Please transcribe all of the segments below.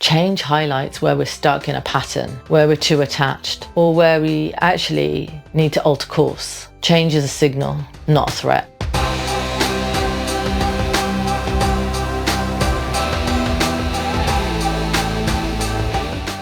Change highlights where we're stuck in a pattern, where we're too attached, or where we actually need to alter course. Change is a signal, not a threat.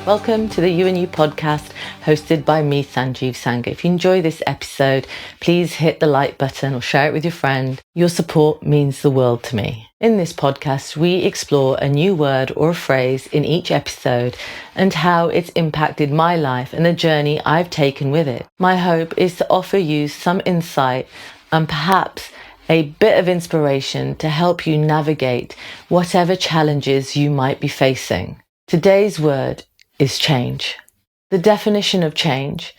Welcome to the You and You podcast, hosted by me, Sanjiv. If you enjoy this episode, please hit the like button or share it with your friend. Your support means the world to me. In this podcast, we explore a new word or a phrase in each episode and how it's impacted my life and the journey I've taken with it. My hope is to offer you some insight and perhaps a bit of inspiration to help you navigate whatever challenges you might be facing. Today's word is change. The definition of change: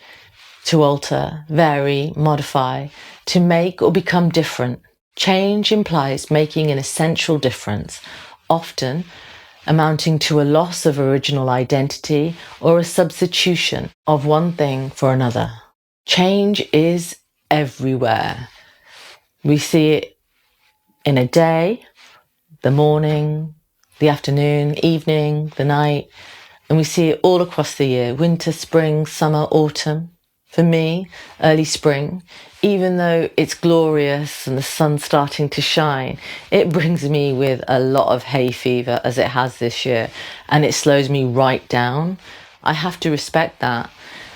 to alter, vary, modify, to make or become different. Change implies making an essential difference, often amounting to a loss of original identity or a substitution of one thing for another. Change is everywhere. We see it in a day, the morning, the afternoon, evening, the night, and we see it all across the year: winter, spring, summer, autumn. For me, early spring, even though it's glorious and the sun's starting to shine, it brings me with a lot of hay fever, as it has this year, and it slows me right down. I have to respect that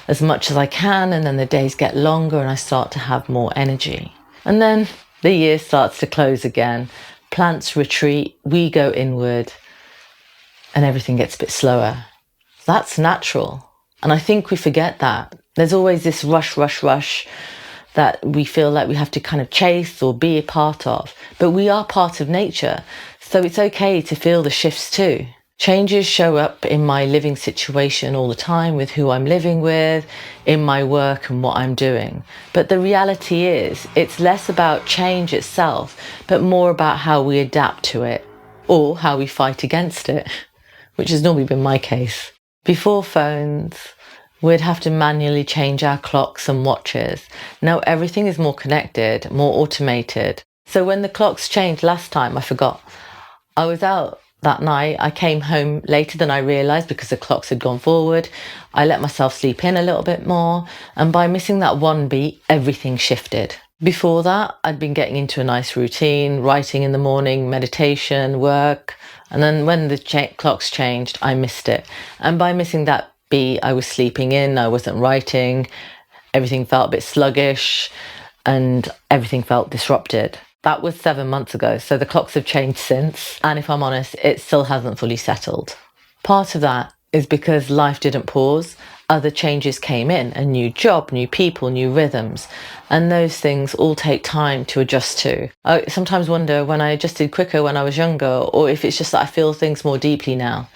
as much as I can, and then the days get longer and I start to have more energy. And then the year starts to close again. Plants retreat, we go inward, and everything gets a bit slower. That's natural. And I think we forget that. There's always this rush that we feel like we have to kind of chase or be a part of. But we are part of nature, so it's okay to feel the shifts too. Changes show up in my living situation all the time, with who I'm living with, in my work and what I'm doing. But the reality is, it's less about change itself, but more about how we adapt to it, or how we fight against it, which has normally been my case. Before phones, we'd have to manually change our clocks and watches. Now everything is more connected, more automated. So when the clocks changed last time, I forgot. I was out that night. I came home later than I realised because the clocks had gone forward. I let myself sleep in a little bit more. And by missing that one beat, everything shifted. Before that, I'd been getting into a nice routine, writing in the morning, meditation, work. And then when the clocks changed, I missed it. And by missing that beat, I was sleeping in, I wasn't writing, everything felt a bit sluggish, and everything felt disrupted. That was 7 months ago, so the clocks have changed since. And if I'm honest, it still hasn't fully settled. Part of that is because life didn't pause. Other changes came in: a new job, new people, new rhythms. And those things all take time to adjust to. I sometimes wonder when I adjusted quicker when I was younger, or if it's just that I feel things more deeply now,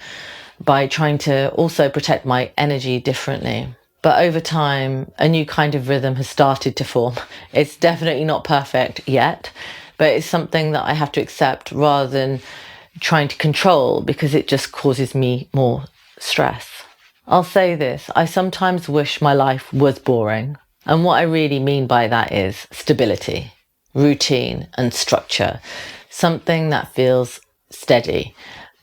by trying to also protect my energy differently. But over time, a new kind of rhythm has started to form. It's definitely not perfect yet, but it's something that I have to accept rather than trying to control, because it just causes me more stress. I'll say this: I sometimes wish my life was boring. And what I really mean by that is stability, routine and structure, something that feels steady.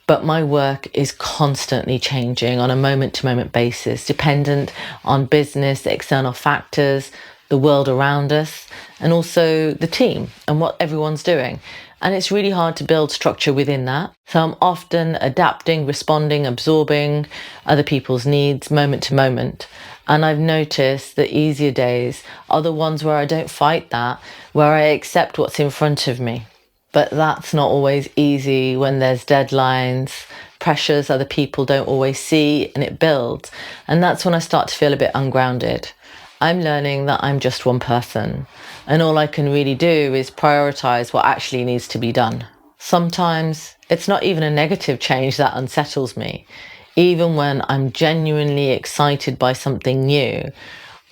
But my work is constantly changing on a moment-to-moment basis, dependent on business, external factors, the world around us, and also the team and what everyone's doing. And it's really hard to build structure within that. So I'm often adapting, responding, absorbing other people's needs moment to moment. And I've noticed that easier days are the ones where I don't fight that, where I accept what's in front of me. But that's not always easy when there's deadlines, pressures other people don't always see, and it builds. And that's when I start to feel a bit ungrounded. I'm learning that I'm just one person, and all I can really do is prioritize what actually needs to be done. Sometimes it's not even a negative change that unsettles me. Even when I'm genuinely excited by something new,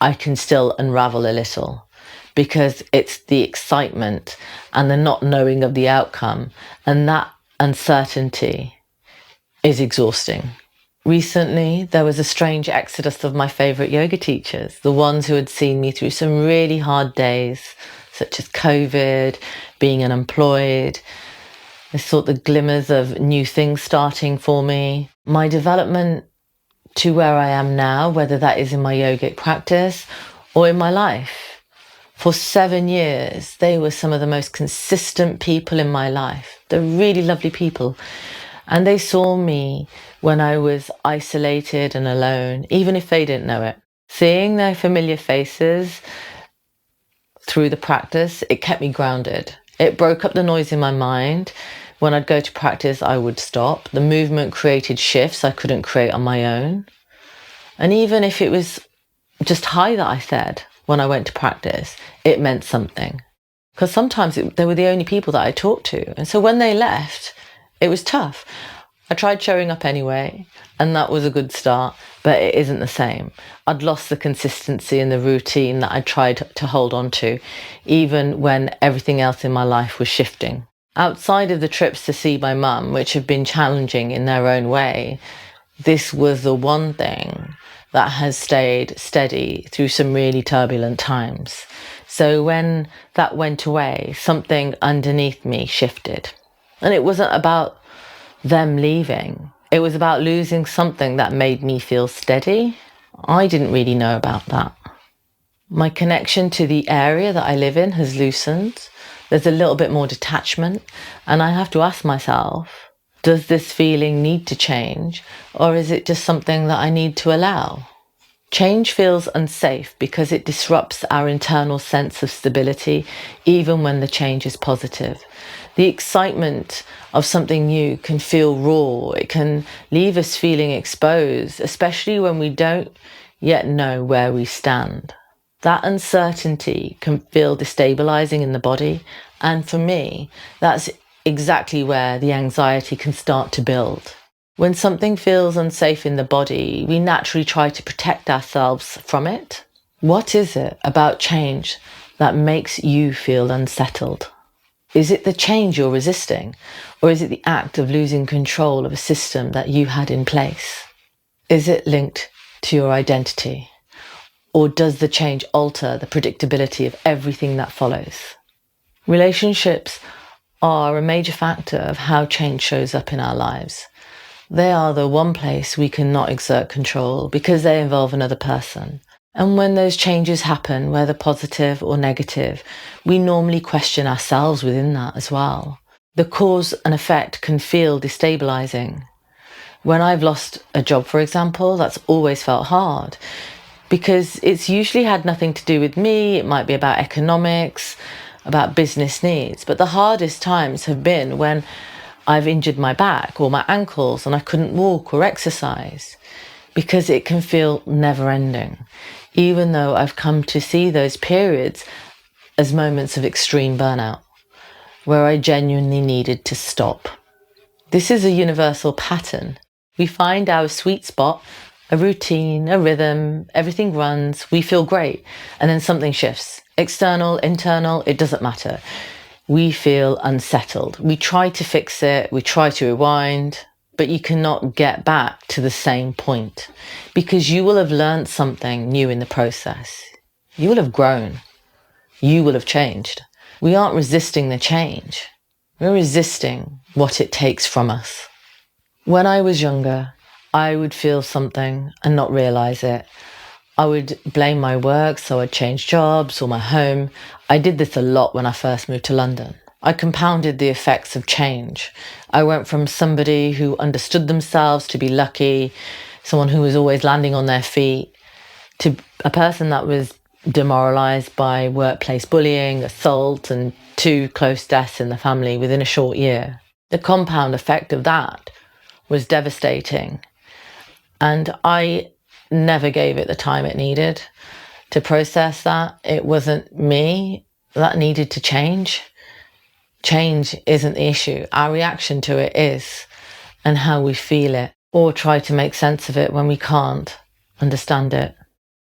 I can still unravel a little, because it's the excitement and the not knowing of the outcome, and that uncertainty is exhausting. Recently, there was a strange exodus of my favourite yoga teachers, the ones who had seen me through some really hard days, such as COVID, being unemployed. I saw the glimmers of new things starting for me. My development to where I am now, whether that is in my yogic practice or in my life. For 7 years, they were some of the most consistent people in my life. They're really lovely people. And they saw me when I was isolated and alone, even if they didn't know it. Seeing their familiar faces through the practice, it kept me grounded. It broke up the noise in my mind. When I'd go to practice, I would stop. The movement created shifts I couldn't create on my own. And even if it was just hi that I said when I went to practice, it meant something. Because sometimes they were the only people that I talked to. And so when they left, it was tough. I tried showing up anyway, and that was a good start, but it isn't the same. I'd lost the consistency and the routine that I tried to hold on to, even when everything else in my life was shifting. Outside of the trips to see my mum, which have been challenging in their own way, this was the one thing that has stayed steady through some really turbulent times. So when that went away, something underneath me shifted. And it wasn't about them leaving. It was about losing something that made me feel steady. I didn't really know about that. My connection to the area that I live in has loosened. There's a little bit more detachment. And I have to ask myself, does this feeling need to change? Or is it just something that I need to allow? Change feels unsafe because it disrupts our internal sense of stability, even when the change is positive. The excitement of something new can feel raw. It can leave us feeling exposed, especially when we don't yet know where we stand. That uncertainty can feel destabilizing in the body. And for me, that's exactly where the anxiety can start to build. When something feels unsafe in the body, we naturally try to protect ourselves from it. What is it about change that makes you feel unsettled? Is it the change you're resisting, or is it the act of losing control of a system that you had in place? Is it linked to your identity, or does the change alter the predictability of everything that follows? Relationships are a major factor of how change shows up in our lives. They are the one place we cannot exert control because they involve another person. And when those changes happen, whether positive or negative, we normally question ourselves within that as well. The cause and effect can feel destabilizing. When I've lost a job, for example, that's always felt hard because it's usually had nothing to do with me. It might be about economics, about business needs. But the hardest times have been when I've injured my back or my ankles and I couldn't walk or exercise, because it can feel never ending, even though I've come to see those periods as moments of extreme burnout, where I genuinely needed to stop. This is a universal pattern. We find our sweet spot, a routine, a rhythm, everything runs, we feel great, and then something shifts. External, internal, it doesn't matter. We feel unsettled. We try to fix it, we try to rewind, but you cannot get back to the same point because you will have learned something new in the process. You will have grown. You will have changed. We aren't resisting the change. We're resisting what it takes from us. When I was younger, I would feel something and not realize it. I would blame my work, so I'd change jobs or my home. I did this a lot when I first moved to London. I compounded the effects of change. I went from somebody who understood themselves to be lucky, someone who was always landing on their feet, to a person that was demoralized by workplace bullying, assault, and 2 close deaths in the family within a short year. The compound effect of that was devastating. And I never gave it the time it needed to process that. It wasn't me that needed to change. Change isn't the issue. Our reaction to it is, and how we feel it, or try to make sense of it when we can't understand it.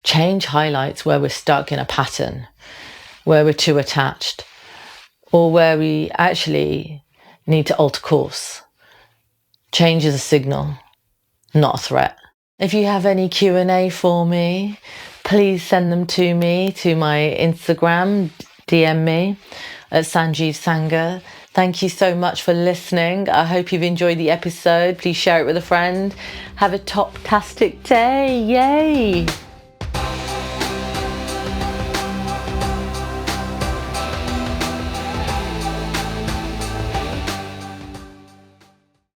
Change highlights where we're stuck in a pattern, where we're too attached, or where we actually need to alter course. Change is a signal, not a threat. If you have any Q&A for me, please send them to me, to my Instagram, DM me at Sanjiv Sangha. Thank you so much for listening. I hope you've enjoyed the episode. Please share it with a friend. Have a top-tastic day. Yay!